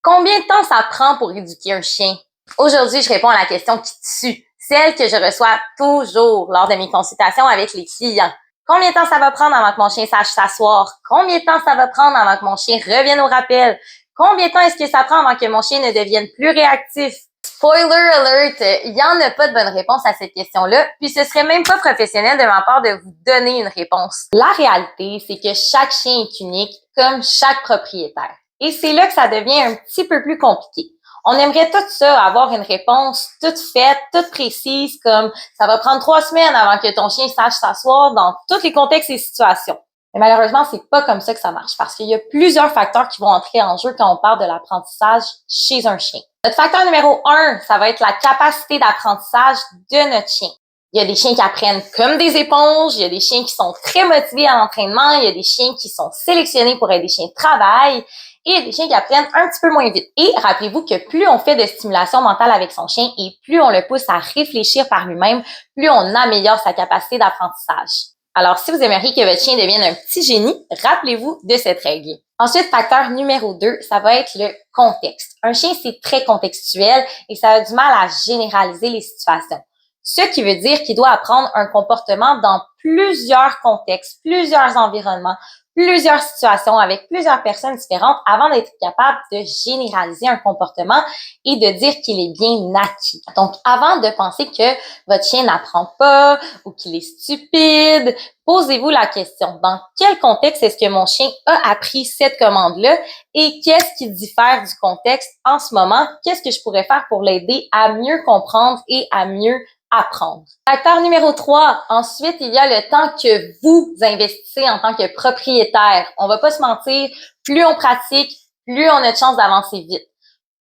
Combien de temps ça prend pour éduquer un chien? Aujourd'hui, je réponds à la question qui tue, celle que je reçois toujours lors de mes consultations avec les clients. Combien de temps ça va prendre avant que mon chien sache s'asseoir? Combien de temps ça va prendre avant que mon chien revienne au rappel? Combien de temps est-ce que ça prend avant que mon chien ne devienne plus réactif? Spoiler alert, il n'y en a pas de bonne réponse à cette question-là, puis ce serait même pas professionnel de ma part de vous donner une réponse. La réalité, c'est que chaque chien est unique, comme chaque propriétaire. Et c'est là que ça devient un petit peu plus compliqué. On aimerait tout ça, avoir une réponse toute faite, toute précise, comme ça va prendre 3 semaines avant que ton chien sache s'asseoir dans tous les contextes et situations. Mais malheureusement, c'est pas comme ça que ça marche parce qu'il y a plusieurs facteurs qui vont entrer en jeu quand on parle de l'apprentissage chez un chien. Notre facteur numéro 1, ça va être la capacité d'apprentissage de notre chien. Il y a des chiens qui apprennent comme des éponges, il y a des chiens qui sont très motivés à l'entraînement, il y a des chiens qui sont sélectionnés pour être des chiens de travail, et il y a des chiens qui apprennent un petit peu moins vite. Et rappelez-vous que plus on fait de stimulation mentale avec son chien et plus on le pousse à réfléchir par lui-même, plus on améliore sa capacité d'apprentissage. Alors, si vous aimeriez que votre chien devienne un petit génie, rappelez-vous de cette règle. Ensuite, facteur numéro 2, ça va être le contexte. Un chien, c'est très contextuel et ça a du mal à généraliser les situations. Ce qui veut dire qu'il doit apprendre un comportement dans plusieurs contextes, plusieurs environnements, plusieurs situations avec plusieurs personnes différentes avant d'être capable de généraliser un comportement et de dire qu'il est bien acquis. Donc, avant de penser que votre chien n'apprend pas ou qu'il est stupide, posez-vous la question, dans quel contexte est-ce que mon chien a appris cette commande-là et qu'est-ce qui diffère du contexte en ce moment? Qu'est-ce que je pourrais faire pour l'aider à mieux comprendre et à mieux apprendre. Facteur numéro 3, ensuite, il y a le temps que vous investissez en tant que propriétaire. On va pas se mentir, plus on pratique, plus on a de chances d'avancer vite.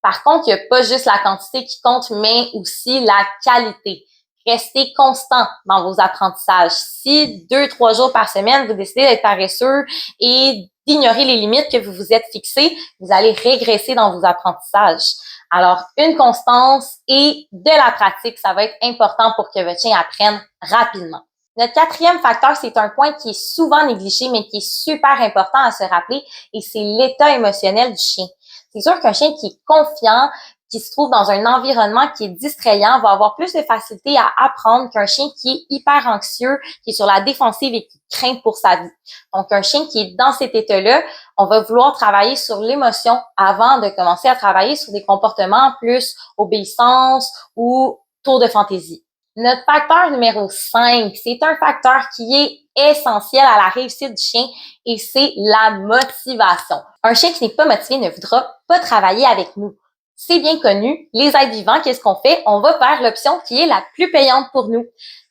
Par contre, il n'y a pas juste la quantité qui compte, mais aussi la qualité. Restez constant dans vos apprentissages. Si 2-3 jours par semaine, vous décidez d'être paresseux et d'ignorer les limites que vous vous êtes fixées, vous allez régresser dans vos apprentissages. Alors, une constance et de la pratique, ça va être important pour que votre chien apprenne rapidement. Notre 4e facteur, c'est un point qui est souvent négligé, mais qui est super important à se rappeler, et c'est l'état émotionnel du chien. C'est sûr qu'un chien qui est confiant, qui se trouve dans un environnement qui est distrayant, va avoir plus de facilité à apprendre qu'un chien qui est hyper anxieux, qui est sur la défensive et qui craint pour sa vie. Donc, un chien qui est dans cet état-là, on va vouloir travailler sur l'émotion avant de commencer à travailler sur des comportements plus obéissance ou tour de fantaisie. Notre facteur numéro 5, c'est un facteur qui est essentiel à la réussite du chien et c'est la motivation. Un chien qui n'est pas motivé ne voudra pas travailler avec nous. C'est bien connu, les êtres vivants, qu'est-ce qu'on fait? On va faire l'option qui est la plus payante pour nous.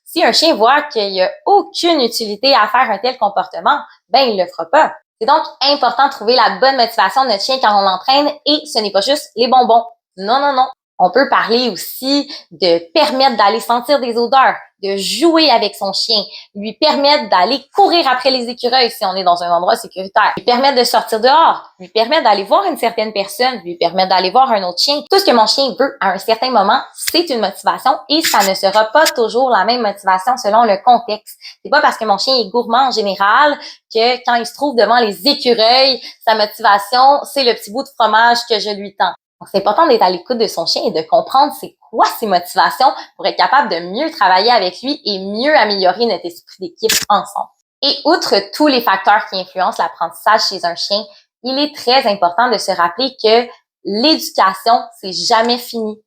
Si un chien voit qu'il n'y a aucune utilité à faire un tel comportement, ben il le fera pas. C'est donc important de trouver la bonne motivation de notre chien quand on l'entraîne et ce n'est pas juste les bonbons. Non, non, non. On peut parler aussi de permettre d'aller sentir des odeurs, de jouer avec son chien, lui permettre d'aller courir après les écureuils si on est dans un endroit sécuritaire, lui permettre de sortir dehors, lui permettre d'aller voir une certaine personne, lui permettre d'aller voir un autre chien. Tout ce que mon chien veut à un certain moment, c'est une motivation et ça ne sera pas toujours la même motivation selon le contexte. C'est pas parce que mon chien est gourmand en général que quand il se trouve devant les écureuils, sa motivation, c'est le petit bout de fromage que je lui tends. Donc, c'est important d'être à l'écoute de son chien et de comprendre c'est quoi ses motivations pour être capable de mieux travailler avec lui et mieux améliorer notre esprit d'équipe ensemble. Et outre tous les facteurs qui influencent l'apprentissage chez un chien, il est très important de se rappeler que l'éducation, c'est jamais fini.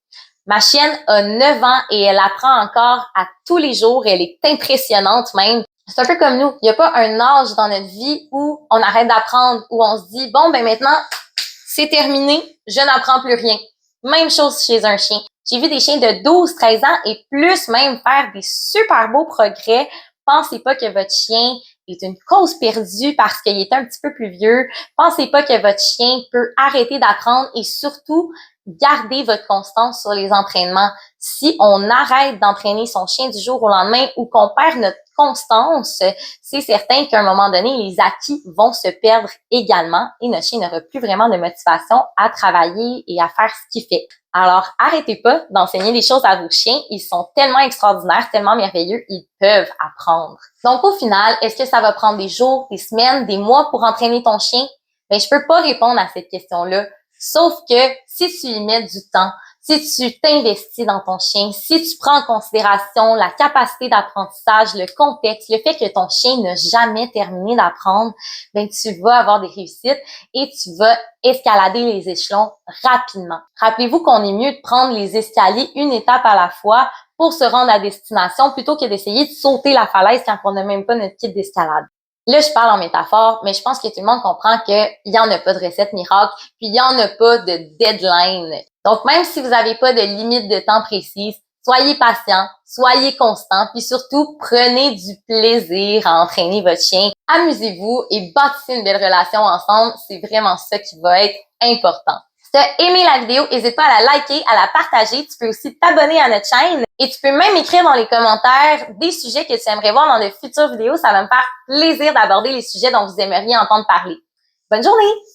Ma chienne a 9 ans et elle apprend encore à tous les jours. Elle est impressionnante même. C'est un peu comme nous. Il n'y a pas un âge dans notre vie où on arrête d'apprendre, où on se dit, bon, ben maintenant, c'est terminé, je n'apprends plus rien. Même chose chez un chien. J'ai vu des chiens de 12-13 ans et plus même faire des super beaux progrès. Pensez pas que votre chien est une cause perdue parce qu'il est un petit peu plus vieux. Pensez pas que votre chien peut arrêter d'apprendre et surtout, gardez votre constance sur les entraînements. Si on arrête d'entraîner son chien du jour au lendemain ou qu'on perd notre constance, c'est certain qu'à un moment donné, les acquis vont se perdre également et notre chien n'aura plus vraiment de motivation à travailler et à faire ce qu'il fait. Alors, arrêtez pas d'enseigner des choses à vos chiens. Ils sont tellement extraordinaires, tellement merveilleux, ils peuvent apprendre. Donc, au final, est-ce que ça va prendre des jours, des semaines, des mois pour entraîner ton chien? Ben, je peux pas répondre à cette question-là Sauf que si tu y mets du temps, si tu t'investis dans ton chien, si tu prends en considération la capacité d'apprentissage, le contexte, le fait que ton chien n'a jamais terminé d'apprendre, ben tu vas avoir des réussites et tu vas escalader les échelons rapidement. Rappelez-vous qu'on est mieux de prendre les escaliers une étape à la fois pour se rendre à destination plutôt que d'essayer de sauter la falaise quand on n'a même pas notre kit d'escalade. Là, je parle en métaphore, mais je pense que tout le monde comprend qu'il n'y en a pas de recette miracle, puis il n'y en a pas de deadline. Donc, même si vous n'avez pas de limite de temps précise, soyez patient, soyez constant, puis surtout, prenez du plaisir à entraîner votre chien. Amusez-vous et bâtissez une belle relation ensemble. C'est vraiment ça qui va être important. Si tu as aimé la vidéo, n'hésite pas à la liker, à la partager. Tu peux aussi t'abonner à notre chaîne et tu peux même écrire dans les commentaires des sujets que tu aimerais voir dans de futures vidéos. Ça va me faire plaisir d'aborder les sujets dont vous aimeriez entendre parler. Bonne journée!